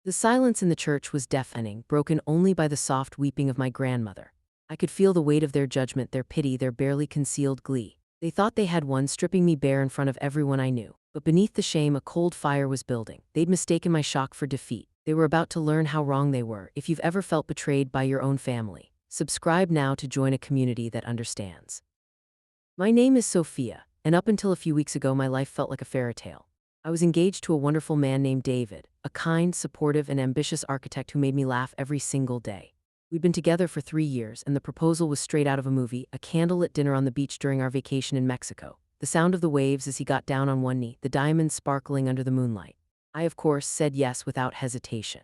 The silence in the church was deafening, broken only by the soft weeping of my grandmother. I could feel the weight of their judgment, their pity, their barely concealed glee. They thought they had won, stripping me bare in front of everyone I knew. But beneath the shame, a cold fire was building. They'd mistaken my shock for defeat. They were about to learn how wrong they were. If you've ever felt betrayed by your own family, subscribe now to join a community that understands. My name is Sophia, and up until a few weeks ago, my life felt like a fairy tale. I was engaged to a wonderful man named David, a kind, supportive, and ambitious architect who made me laugh every single day. We'd been together for 3 years, and the proposal was straight out of a movie, a candlelit dinner on the beach during our vacation in Mexico. The sound of the waves as he got down on one knee, the diamonds sparkling under the moonlight. I, of course, said yes without hesitation.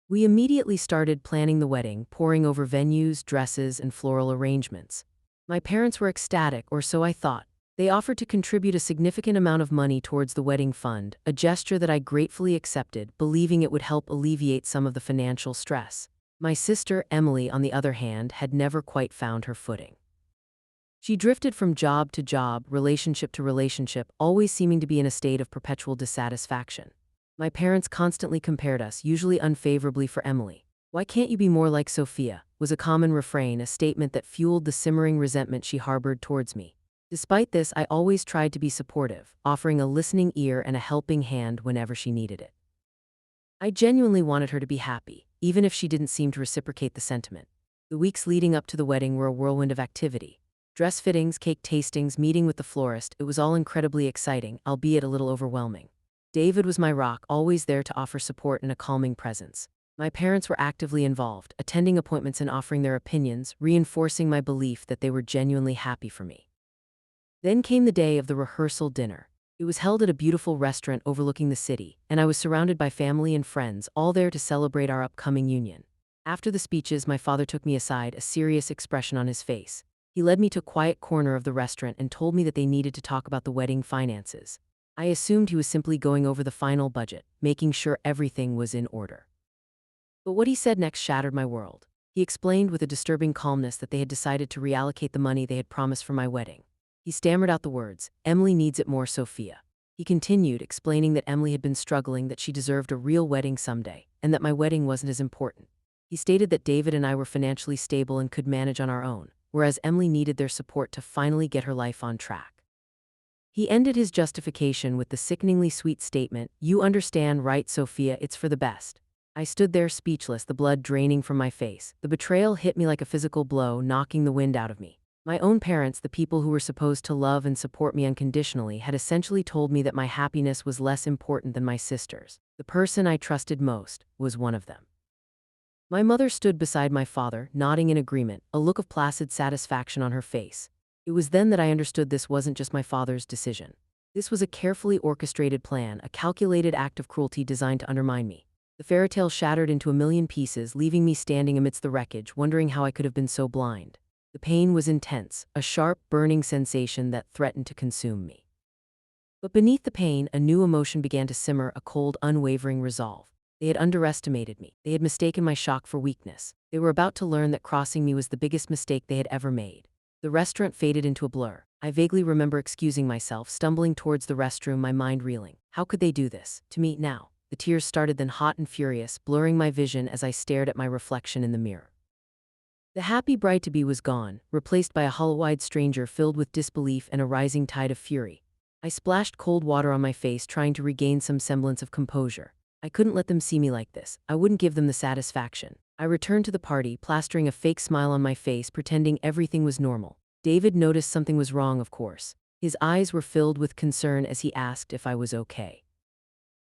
We immediately started planning the wedding, poring over venues, dresses, and floral arrangements. My parents were ecstatic, or so I thought. They offered to contribute a significant amount of money towards the wedding fund, a gesture that I gratefully accepted, believing it would help alleviate some of the financial stress. My sister, Emily, on the other hand, had never quite found her footing. She drifted from job to job, relationship to relationship, always seeming to be in a state of perpetual dissatisfaction. My parents constantly compared us, usually unfavorably for Emily. "Why can't you be more like Sophia?" was a common refrain, a statement that fueled the simmering resentment she harbored towards me. Despite this, I always tried to be supportive, offering a listening ear and a helping hand whenever she needed it. I genuinely wanted her to be happy, even if she didn't seem to reciprocate the sentiment. The weeks leading up to the wedding were a whirlwind of activity. Dress fittings, cake tastings, meeting with the florist, it was all incredibly exciting, albeit a little overwhelming. David was my rock, always there to offer support and a calming presence. My parents were actively involved, attending appointments and offering their opinions, reinforcing my belief that they were genuinely happy for me. Then came the day of the rehearsal dinner. It was held at a beautiful restaurant overlooking the city, and I was surrounded by family and friends, all there to celebrate our upcoming union. After the speeches, my father took me aside, a serious expression on his face. He led me to a quiet corner of the restaurant and told me that they needed to talk about the wedding finances. I assumed he was simply going over the final budget, making sure everything was in order. But what he said next shattered my world. He explained with a disturbing calmness that they had decided to reallocate the money they had promised for my wedding. He stammered out the words, "Emily needs it more, Sophia." He continued, explaining that Emily had been struggling, that she deserved a real wedding someday, and that my wedding wasn't as important. He stated that David and I were financially stable and could manage on our own, whereas Emily needed their support to finally get her life on track. He ended his justification with the sickeningly sweet statement, "You understand, right, Sophia, it's for the best." I stood there speechless, the blood draining from my face. The betrayal hit me like a physical blow, knocking the wind out of me. My own parents, the people who were supposed to love and support me unconditionally, had essentially told me that my happiness was less important than my sister's. The person I trusted most was one of them. My mother stood beside my father, nodding in agreement, a look of placid satisfaction on her face. It was then that I understood this wasn't just my father's decision. This was a carefully orchestrated plan, a calculated act of cruelty designed to undermine me. The fairy tale shattered into a million pieces, leaving me standing amidst the wreckage, wondering how I could have been so blind. The pain was intense, a sharp, burning sensation that threatened to consume me. But beneath the pain, a new emotion began to simmer, a cold, unwavering resolve. They had underestimated me. They had mistaken my shock for weakness. They were about to learn that crossing me was the biggest mistake they had ever made. The restaurant faded into a blur. I vaguely remember excusing myself, stumbling towards the restroom, my mind reeling. How could they do this to me now? The tears started, then hot and furious, blurring my vision as I stared at my reflection in the mirror. The happy bride-to-be was gone, replaced by a hollow-eyed stranger filled with disbelief and a rising tide of fury. I splashed cold water on my face, trying to regain some semblance of composure. I couldn't let them see me like this. I wouldn't give them the satisfaction. I returned to the party, plastering a fake smile on my face, pretending everything was normal. David noticed something was wrong, of course. His eyes were filled with concern as he asked if I was okay.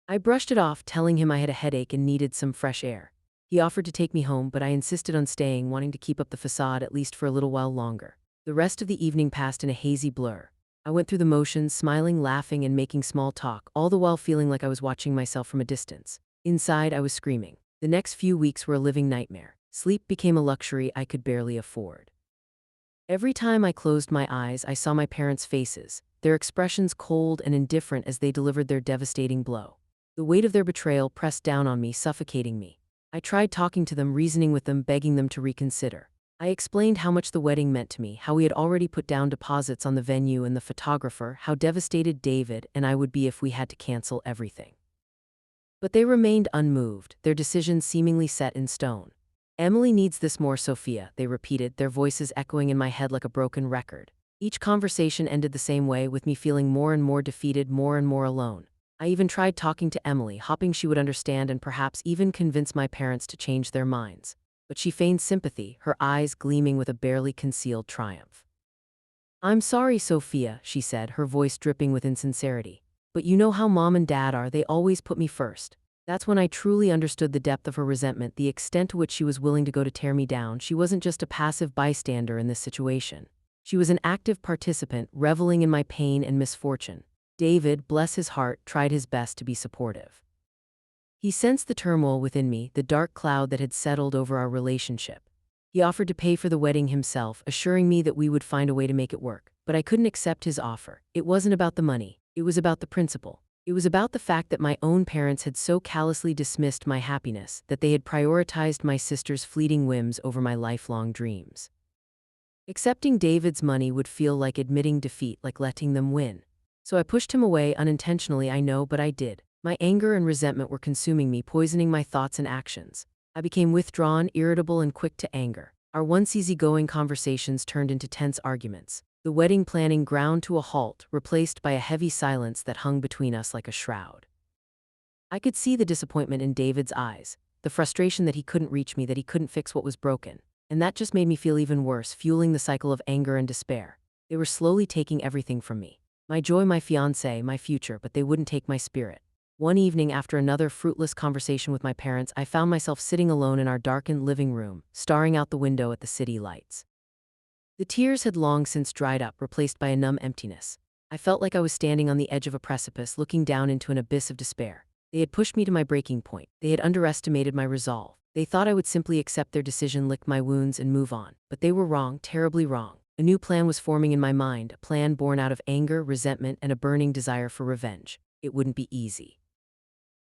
I brushed it off, telling him I had a headache and needed some fresh air. He offered to take me home, but I insisted on staying, wanting to keep up the facade at least for a little while longer. The rest of the evening passed in a hazy blur. I went through the motions, smiling, laughing, and making small talk, all the while feeling like I was watching myself from a distance. Inside, I was screaming. The next few weeks were a living nightmare. Sleep became a luxury I could barely afford. Every time I closed my eyes, I saw my parents' faces, their expressions cold and indifferent as they delivered their devastating blow. The weight of their betrayal pressed down on me, suffocating me. I tried talking to them, reasoning with them, begging them to reconsider. I explained how much the wedding meant to me, how we had already put down deposits on the venue and the photographer, how devastated David and I would be if we had to cancel everything. But they remained unmoved, their decisions seemingly set in stone. Emily needs this more, Sophia, they repeated, their voices echoing in my head like a broken record. Each conversation ended the same way, with me feeling more and more defeated, more and more alone. I even tried talking to Emily, hoping she would understand and perhaps even convince my parents to change their minds. But she feigned sympathy, her eyes gleaming with a barely concealed triumph. "I'm sorry, Sophia," she said, her voice dripping with insincerity. "But you know how Mom and Dad are, they always put me first." That's when I truly understood the depth of her resentment, the extent to which she was willing to go to tear me down. She wasn't just a passive bystander in this situation. She was an active participant, reveling in my pain and misfortune. David, bless his heart, tried his best to be supportive. He sensed the turmoil within me, the dark cloud that had settled over our relationship. He offered to pay for the wedding himself, assuring me that we would find a way to make it work. But I couldn't accept his offer. It wasn't about the money. It was about the principle. It was about the fact that my own parents had so callously dismissed my happiness, that they had prioritized my sister's fleeting whims over my lifelong dreams. Accepting David's money would feel like admitting defeat, like letting them win. So I pushed him away unintentionally, I know, but I did. My anger and resentment were consuming me, poisoning my thoughts and actions. I became withdrawn, irritable, and quick to anger. Our once easygoing conversations turned into tense arguments. The wedding planning ground to a halt, replaced by a heavy silence that hung between us like a shroud. I could see the disappointment in David's eyes, the frustration that he couldn't reach me, that he couldn't fix what was broken. And that just made me feel even worse, fueling the cycle of anger and despair. They were slowly taking everything from me. My joy, my fiancé, my future, but they wouldn't take my spirit. One evening, after another fruitless conversation with my parents, I found myself sitting alone in our darkened living room, staring out the window at the city lights. The tears had long since dried up, replaced by a numb emptiness. I felt like I was standing on the edge of a precipice, looking down into an abyss of despair. They had pushed me to my breaking point. They had underestimated my resolve. They thought I would simply accept their decision, lick my wounds, and move on. But they were wrong, terribly wrong. A new plan was forming in my mind, a plan born out of anger, resentment, and a burning desire for revenge. It wouldn't be easy.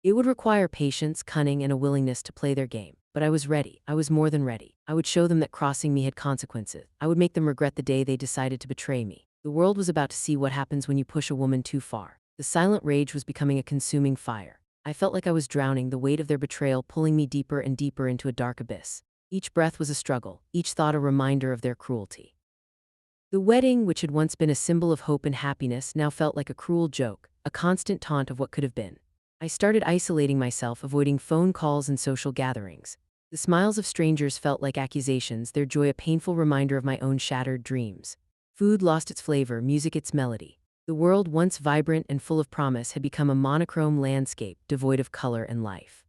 It would require patience, cunning, and a willingness to play their game. But I was ready. I was more than ready. I would show them that crossing me had consequences. I would make them regret the day they decided to betray me. The world was about to see what happens when you push a woman too far. The silent rage was becoming a consuming fire. I felt like I was drowning, the weight of their betrayal pulling me deeper and deeper into a dark abyss. Each breath was a struggle, each thought a reminder of their cruelty. The wedding, which had once been a symbol of hope and happiness, now felt like a cruel joke, a constant taunt of what could have been. I started isolating myself, avoiding phone calls and social gatherings. The smiles of strangers felt like accusations, their joy a painful reminder of my own shattered dreams. Food lost its flavor, music its melody. The world, once vibrant and full of promise, had become a monochrome landscape, devoid of color and life.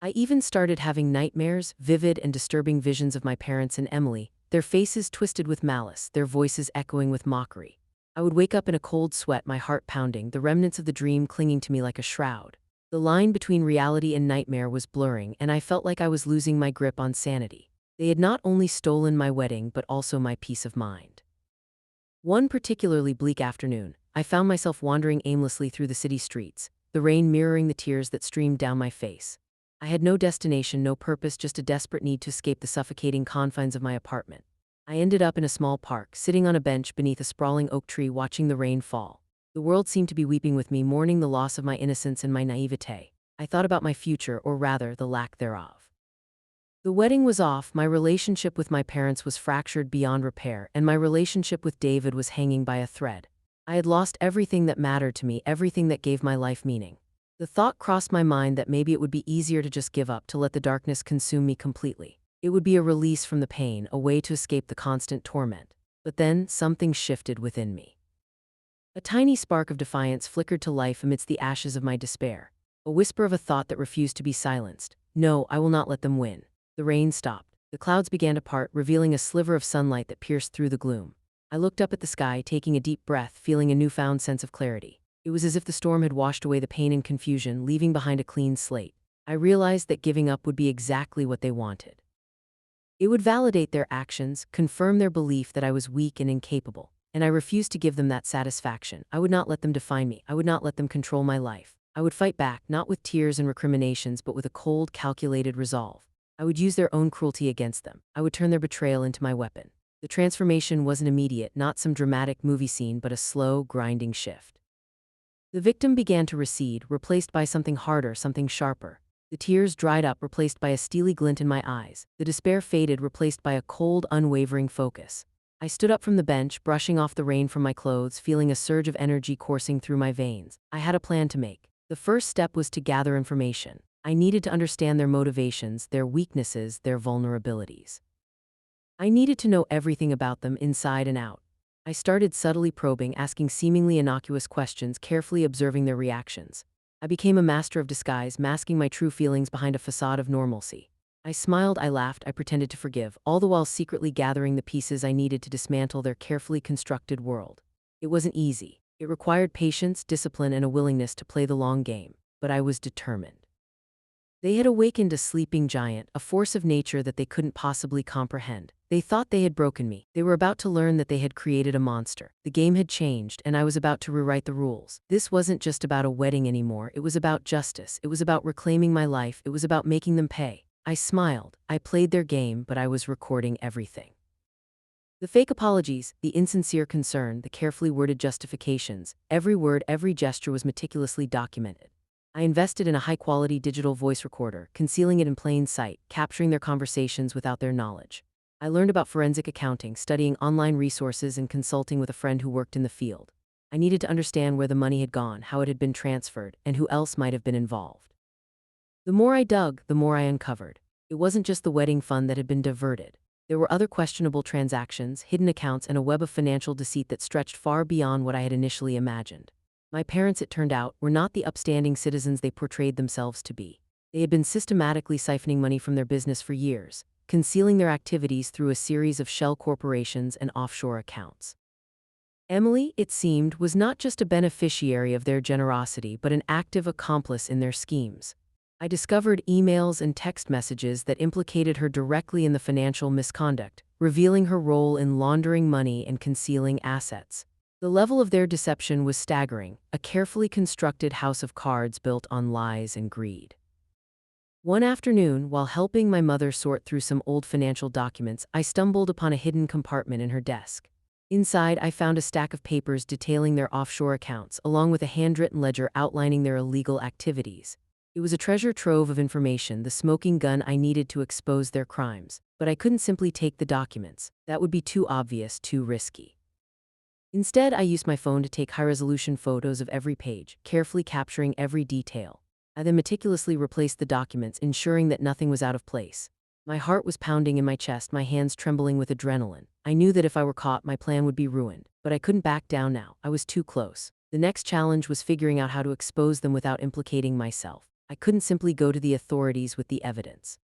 I even started having nightmares, vivid and disturbing visions of my parents and Emily, their faces twisted with malice, their voices echoing with mockery. I would wake up in a cold sweat, my heart pounding, the remnants of the dream clinging to me like a shroud. The line between reality and nightmare was blurring, and I felt like I was losing my grip on sanity. They had not only stolen my wedding, but also my peace of mind. One particularly bleak afternoon, I found myself wandering aimlessly through the city streets, the rain mirroring the tears that streamed down my face. I had no destination, no purpose, just a desperate need to escape the suffocating confines of my apartment. I ended up in a small park, sitting on a bench beneath a sprawling oak tree, watching the rain fall. The world seemed to be weeping with me, mourning the loss of my innocence and my naivete. I thought about my future, or rather, the lack thereof. The wedding was off, my relationship with my parents was fractured beyond repair, and my relationship with David was hanging by a thread. I had lost everything that mattered to me, everything that gave my life meaning. The thought crossed my mind that maybe it would be easier to just give up, to let the darkness consume me completely. It would be a release from the pain, a way to escape the constant torment. But then, something shifted within me. A tiny spark of defiance flickered to life amidst the ashes of my despair. A whisper of a thought that refused to be silenced. No, I will not let them win. The rain stopped. The clouds began to part, revealing a sliver of sunlight that pierced through the gloom. I looked up at the sky, taking a deep breath, feeling a newfound sense of clarity. It was as if the storm had washed away the pain and confusion, leaving behind a clean slate. I realized that giving up would be exactly what they wanted. It would validate their actions, confirm their belief that I was weak and incapable. And I refused to give them that satisfaction. I would not let them define me. I would not let them control my life. I would fight back, not with tears and recriminations, but with a cold, calculated resolve. I would use their own cruelty against them. I would turn their betrayal into my weapon. The transformation wasn't immediate, not some dramatic movie scene, but a slow, grinding shift. The victim began to recede, replaced by something harder, something sharper. The tears dried up, replaced by a steely glint in my eyes. The despair faded, replaced by a cold, unwavering focus. I stood up from the bench, brushing off the rain from my clothes, feeling a surge of energy coursing through my veins. I had a plan to make. The first step was to gather information. I needed to understand their motivations, their weaknesses, their vulnerabilities. I needed to know everything about them inside and out. I started subtly probing, asking seemingly innocuous questions, carefully observing their reactions. I became a master of disguise, masking my true feelings behind a facade of normalcy. I smiled, I laughed, I pretended to forgive, all the while secretly gathering the pieces I needed to dismantle their carefully constructed world. It wasn't easy. It required patience, discipline, and a willingness to play the long game, but I was determined. They had awakened a sleeping giant, a force of nature that they couldn't possibly comprehend. They thought they had broken me. They were about to learn that they had created a monster. The game had changed, and I was about to rewrite the rules. This wasn't just about a wedding anymore. It was about justice. It was about reclaiming my life. It was about making them pay. I smiled. I played their game, but I was recording everything. The fake apologies, the insincere concern, the carefully worded justifications, every word, every gesture was meticulously documented. I invested in a high-quality digital voice recorder, concealing it in plain sight, capturing their conversations without their knowledge. I learned about forensic accounting, studying online resources, and consulting with a friend who worked in the field. I needed to understand where the money had gone, how it had been transferred, and who else might have been involved. The more I dug, the more I uncovered. It wasn't just the wedding fund that had been diverted. There were other questionable transactions, hidden accounts, and a web of financial deceit that stretched far beyond what I had initially imagined. My parents, it turned out, were not the upstanding citizens they portrayed themselves to be. They had been systematically siphoning money from their business for years, concealing their activities through a series of shell corporations and offshore accounts. Emily, it seemed, was not just a beneficiary of their generosity, but an active accomplice in their schemes. I discovered emails and text messages that implicated her directly in the financial misconduct, revealing her role in laundering money and concealing assets. The level of their deception was staggering, a carefully constructed house of cards built on lies and greed. One afternoon, while helping my mother sort through some old financial documents, I stumbled upon a hidden compartment in her desk. Inside, I found a stack of papers detailing their offshore accounts, along with a handwritten ledger outlining their illegal activities. It was a treasure trove of information, the smoking gun I needed to expose their crimes. But I couldn't simply take the documents. That would be too obvious, too risky. Instead, I used my phone to take high-resolution photos of every page, carefully capturing every detail. I then meticulously replaced the documents, ensuring that nothing was out of place. My heart was pounding in my chest, my hands trembling with adrenaline. I knew that if I were caught, my plan would be ruined. But I couldn't back down now. I was too close. The next challenge was figuring out how to expose them without implicating myself. I couldn't simply go to the authorities with the evidence.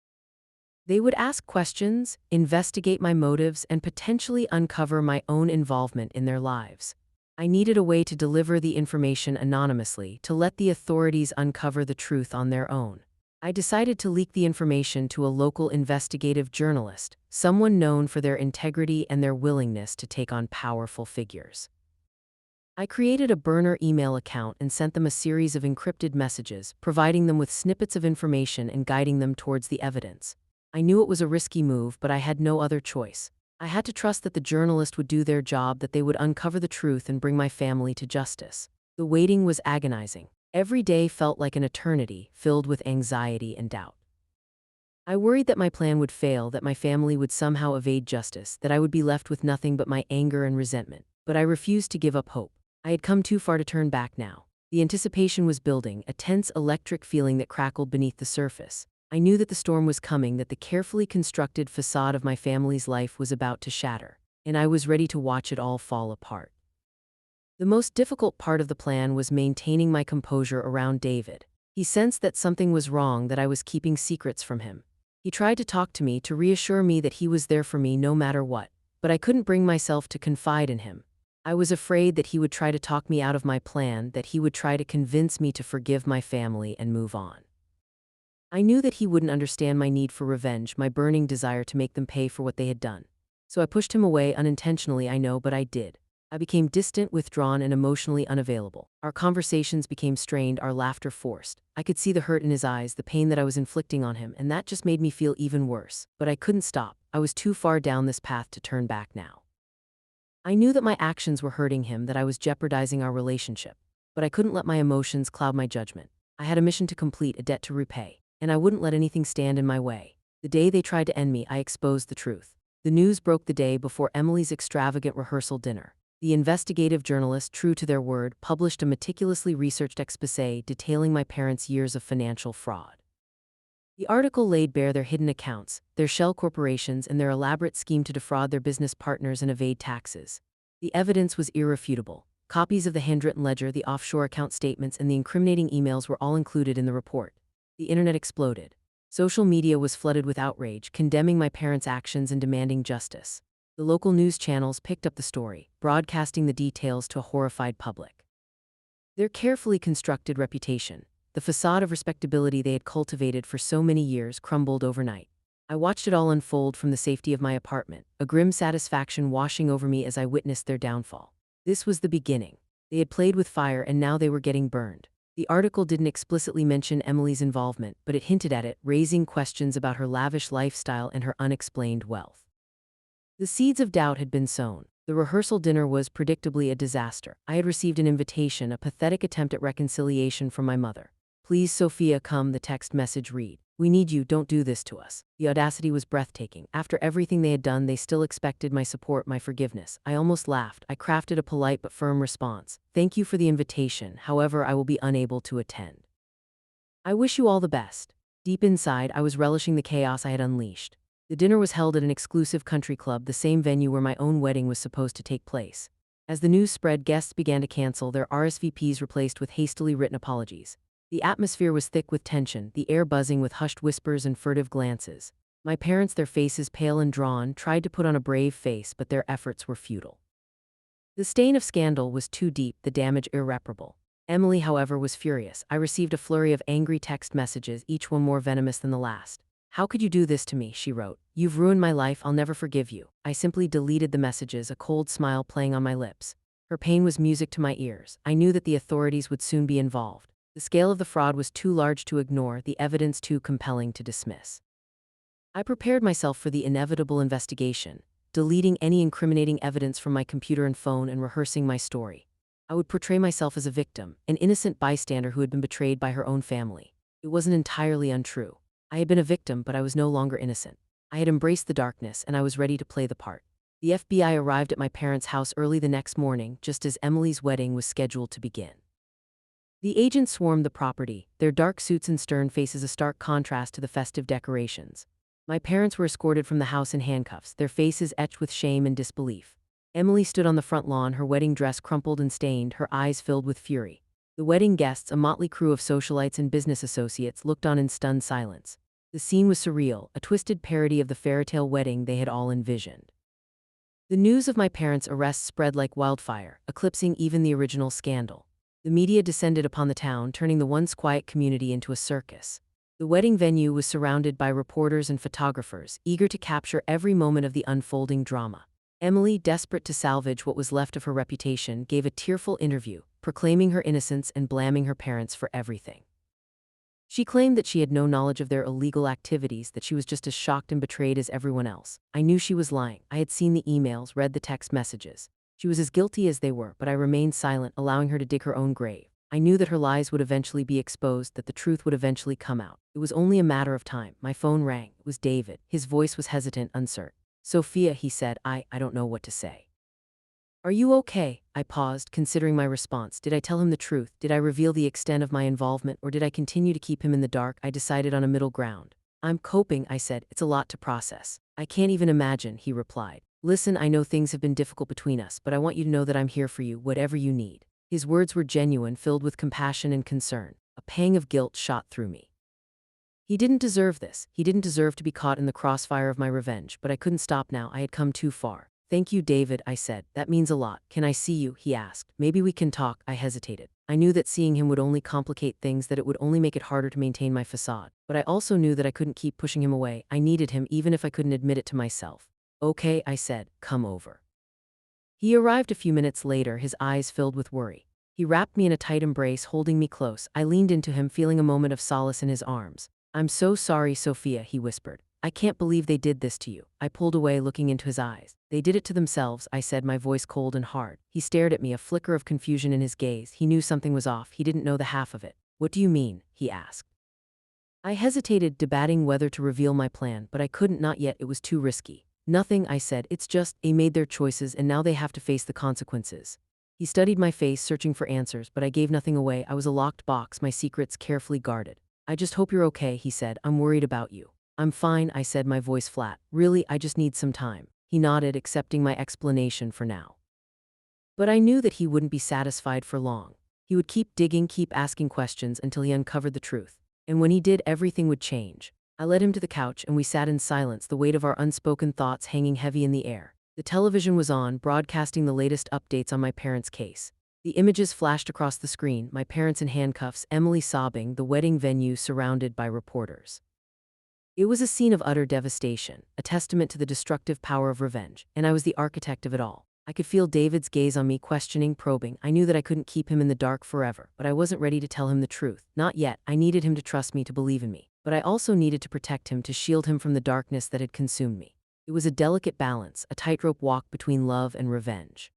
They would ask questions, investigate my motives, and potentially uncover my own involvement in their lives. I needed a way to deliver the information anonymously, to let the authorities uncover the truth on their own. I decided to leak the information to a local investigative journalist, someone known for their integrity and their willingness to take on powerful figures. I created a burner email account and sent them a series of encrypted messages, providing them with snippets of information and guiding them towards the evidence. I knew it was a risky move, but I had no other choice. I had to trust that the journalist would do their job, that they would uncover the truth and bring my family to justice. The waiting was agonizing. Every day felt like an eternity, filled with anxiety and doubt. I worried that my plan would fail, that my family would somehow evade justice, that I would be left with nothing but my anger and resentment. But I refused to give up hope. I had come too far to turn back now. The anticipation was building, a tense electric feeling that crackled beneath the surface. I knew that the storm was coming, that the carefully constructed facade of my family's life was about to shatter, and I was ready to watch it all fall apart. The most difficult part of the plan was maintaining my composure around David. He sensed that something was wrong, that I was keeping secrets from him. He tried to talk to me, to reassure me that he was there for me no matter what, but I couldn't bring myself to confide in him. I was afraid that he would try to talk me out of my plan, that he would try to convince me to forgive my family and move on. I knew that he wouldn't understand my need for revenge, my burning desire to make them pay for what they had done. So I pushed him away, unintentionally, I know, but I did. I became distant, withdrawn, and emotionally unavailable. Our conversations became strained, our laughter forced. I could see the hurt in his eyes, the pain that I was inflicting on him, and that just made me feel even worse. But I couldn't stop. I was too far down this path to turn back now. I knew that my actions were hurting him, that I was jeopardizing our relationship. but I couldn't let my emotions cloud my judgment. I had a mission to complete, a debt to repay, and I wouldn't let anything stand in my way. The day they tried to end me, I exposed the truth. The news broke the day before Emily's extravagant rehearsal dinner. The investigative journalist, true to their word, published a meticulously researched exposé detailing my parents' years of financial fraud. The article laid bare their hidden accounts, their shell corporations, and their elaborate scheme to defraud their business partners and evade taxes. The evidence was irrefutable. Copies of the handwritten ledger, the offshore account statements, and the incriminating emails were all included in the report. The internet exploded. Social media was flooded with outrage, condemning my parents' actions and demanding justice. The local news channels picked up the story, broadcasting the details to a horrified public. Their carefully constructed reputation, the facade of respectability they had cultivated for so many years, crumbled overnight. I watched it all unfold from the safety of my apartment, a grim satisfaction washing over me as I witnessed their downfall. This was the beginning. They had played with fire and now they were getting burned. The article didn't explicitly mention Emily's involvement, but it hinted at it, raising questions about her lavish lifestyle and her unexplained wealth. The seeds of doubt had been sown. The rehearsal dinner was predictably a disaster. I had received an invitation, a pathetic attempt at reconciliation from my mother. "Please, Sophia, come," the text message read. "We need you, don't do this to us." The audacity was breathtaking. After everything they had done, they still expected my support, my forgiveness. I almost laughed. I crafted a polite but firm response. "Thank you for the invitation, however, I will be unable to attend. I wish you all the best." Deep inside, I was relishing the chaos I had unleashed. The dinner was held at an exclusive country club, the same venue where my own wedding was supposed to take place. As the news spread, guests began to cancel, their RSVPs replaced with hastily written apologies. The atmosphere was thick with tension, the air buzzing with hushed whispers and furtive glances. My parents, their faces pale and drawn, tried to put on a brave face, but their efforts were futile. The stain of scandal was too deep, the damage irreparable. Emily, however, was furious. I received a flurry of angry text messages, each one more venomous than the last. "How could you do this to me?" she wrote. "You've ruined my life, I'll never forgive you." I simply deleted the messages, a cold smile playing on my lips. Her pain was music to my ears. I knew that the authorities would soon be involved. The scale of the fraud was too large to ignore, the evidence too compelling to dismiss. I prepared myself for the inevitable investigation, deleting any incriminating evidence from my computer and phone and rehearsing my story. I would portray myself as a victim, an innocent bystander who had been betrayed by her own family. It wasn't entirely untrue. I had been a victim, but I was no longer innocent. I had embraced the darkness, and I was ready to play the part. The FBI arrived at my parents' house early the next morning, just as Emily's wedding was scheduled to begin. The agents swarmed the property, their dark suits and stern faces a stark contrast to the festive decorations. My parents were escorted from the house in handcuffs, their faces etched with shame and disbelief. Emily stood on the front lawn, her wedding dress crumpled and stained, her eyes filled with fury. The wedding guests, a motley crew of socialites and business associates, looked on in stunned silence. The scene was surreal, a twisted parody of the fairy-tale wedding they had all envisioned. The news of my parents' arrest spread like wildfire, eclipsing even the original scandal. The media descended upon the town, turning the once quiet community into a circus. The wedding venue was surrounded by reporters and photographers, eager to capture every moment of the unfolding drama. Emily, desperate to salvage what was left of her reputation, gave a tearful interview, proclaiming her innocence and blaming her parents for everything. She claimed that she had no knowledge of their illegal activities, that she was just as shocked and betrayed as everyone else. I knew she was lying. I had seen the emails, read the text messages. She was as guilty as they were, but I remained silent, allowing her to dig her own grave. I knew that her lies would eventually be exposed, that the truth would eventually come out. It was only a matter of time. My phone rang. It was David. His voice was hesitant, uncertain. "Sophia," he said, I don't know what to say." "Are you okay?" I paused, considering my response. Did I tell him the truth? Did I reveal the extent of my involvement, or did I continue to keep him in the dark? I decided on a middle ground. "I'm coping," I said. "It's a lot to process." "I can't even imagine," he replied. "Listen, I know things have been difficult between us, but I want you to know that I'm here for you, whatever you need." His words were genuine, filled with compassion and concern. A pang of guilt shot through me. He didn't deserve this. He didn't deserve to be caught in the crossfire of my revenge, but I couldn't stop now. I had come too far. "Thank you, David," I said. "That means a lot." "Can I see you?" he asked. "Maybe we can talk." I hesitated. I knew that seeing him would only complicate things, that it would only make it harder to maintain my facade. But I also knew that I couldn't keep pushing him away. I needed him, even if I couldn't admit it to myself. "Okay," I said. "Come over." He arrived a few minutes later, his eyes filled with worry. He wrapped me in a tight embrace, holding me close. I leaned into him, feeling a moment of solace in his arms. "I'm so sorry, Sophia," he whispered. "I can't believe they did this to you." I pulled away, looking into his eyes. They did it to themselves, I said, my voice cold and hard. He stared at me, a flicker of confusion in his gaze. He knew something was off. He didn't know the half of it. What do you mean? He asked. I hesitated, debating whether to reveal my plan, but I couldn't, not yet, it was too risky. Nothing, I said, it's just, they made their choices and now they have to face the consequences. He studied my face, searching for answers, but I gave nothing away. I was a locked box, my secrets carefully guarded. I just hope you're okay, he said. I'm worried about you. I'm fine, I said, my voice flat. Really, I just need some time. He nodded, accepting my explanation for now. But I knew that he wouldn't be satisfied for long. He would keep digging, keep asking questions until he uncovered the truth. And when he did, everything would change. I led him to the couch and we sat in silence, the weight of our unspoken thoughts hanging heavy in the air. The television was on, broadcasting the latest updates on my parents' case. The images flashed across the screen, my parents in handcuffs, Emily sobbing, the wedding venue surrounded by reporters. It was a scene of utter devastation, a testament to the destructive power of revenge, and I was the architect of it all. I could feel David's gaze on me, questioning, probing. I knew that I couldn't keep him in the dark forever, but I wasn't ready to tell him the truth. Not yet. I needed him to trust me, to believe in me. But I also needed to protect him, to shield him from the darkness that had consumed me. It was a delicate balance, a tightrope walk between love and revenge.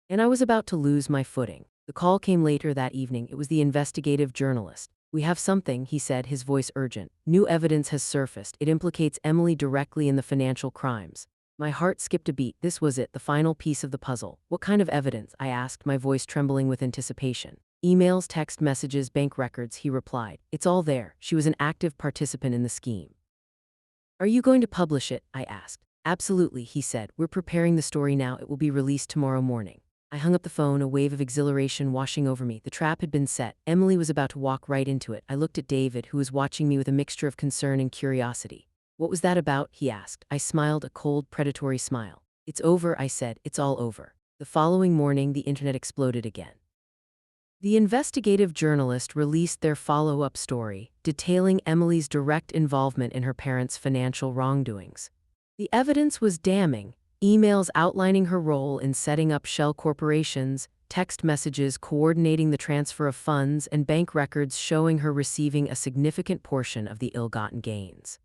And I was about to lose my footing. The call came later that evening. It was the investigative journalist. We have something, he said, his voice urgent. New evidence has surfaced. It implicates Emily directly in the financial crimes. My heart skipped a beat. This was it, the final piece of the puzzle. What kind of evidence? I asked, my voice trembling with anticipation. Emails, text messages, bank records, he replied. It's all there. She was an active participant in the scheme. Are you going to publish it? I asked. Absolutely, he said. We're preparing the story now. It will be released tomorrow morning. I hung up the phone, a wave of exhilaration washing over me. The trap had been set. Emily was about to walk right into it. I looked at David, who was watching me with a mixture of concern and curiosity. What was that about? He asked. I smiled, a cold, predatory smile. It's over, I said. It's all over. The following morning, the internet exploded again. The investigative journalist released their follow-up story, detailing Emily's direct involvement in her parents' financial wrongdoings. The evidence was damning. Emails outlining her role in setting up shell corporations, text messages coordinating the transfer of funds, and bank records showing her receiving a significant portion of the ill-gotten gains.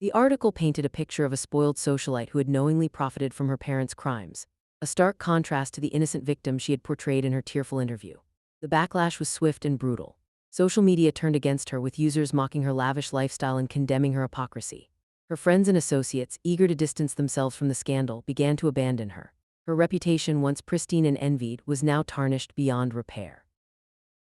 The article painted a picture of a spoiled socialite who had knowingly profited from her parents' crimes, a stark contrast to the innocent victim she had portrayed in her tearful interview. The backlash was swift and brutal. Social media turned against her, with users mocking her lavish lifestyle and condemning her hypocrisy. Her friends and associates, eager to distance themselves from the scandal, began to abandon her. Her reputation, once pristine and envied, was now tarnished beyond repair.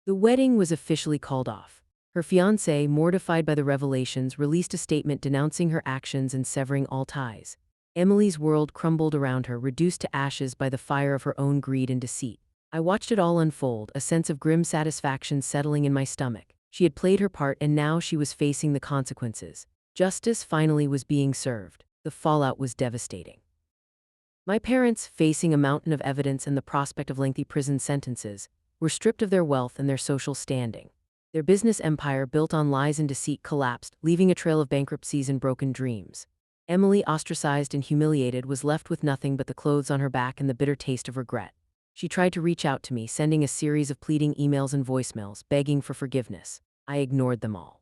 The wedding was officially called off. Her fiancé, mortified by the revelations, released a statement denouncing her actions and severing all ties. Emily's world crumbled around her, reduced to ashes by the fire of her own greed and deceit. I watched it all unfold, a sense of grim satisfaction settling in my stomach. She had played her part and now she was facing the consequences. Justice finally was being served. The fallout was devastating. My parents, facing a mountain of evidence and the prospect of lengthy prison sentences, were stripped of their wealth and their social standing. Their business empire, built on lies and deceit, collapsed, leaving a trail of bankruptcies and broken dreams. Emily, ostracized and humiliated, was left with nothing but the clothes on her back and the bitter taste of regret. She tried to reach out to me, sending a series of pleading emails and voicemails, begging for forgiveness. I ignored them all.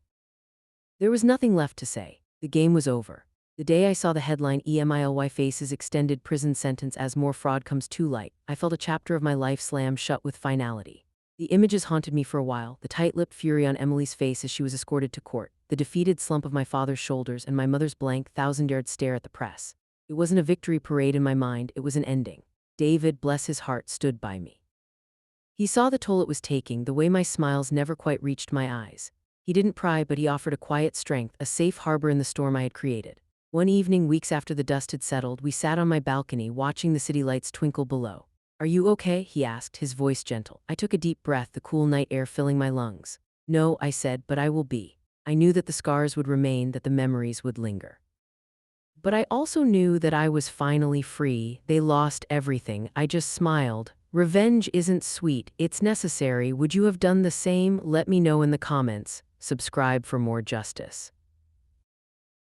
There was nothing left to say. The game was over. The day I saw the headline, "Emily faces extended prison sentence as more fraud comes to light," I felt a chapter of my life slam shut with finality. The images haunted me for a while, the tight-lipped fury on Emily's face as she was escorted to court, the defeated slump of my father's shoulders, and my mother's blank, thousand-yard stare at the press. It wasn't a victory parade in my mind, it was an ending. David, bless his heart, stood by me. He saw the toll it was taking, the way my smiles never quite reached my eyes. He didn't pry, but he offered a quiet strength, a safe harbor in the storm I had created. One evening, weeks after the dust had settled, we sat on my balcony watching the city lights twinkle below. "Are you okay?" he asked, his voice gentle. I took a deep breath, the cool night air filling my lungs. "No," I said, "but I will be." I knew that the scars would remain, that the memories would linger. But I also knew that I was finally free. They lost everything. I just smiled. Revenge isn't sweet, it's necessary. Would you have done the same? Let me know in the comments. Subscribe for more justice.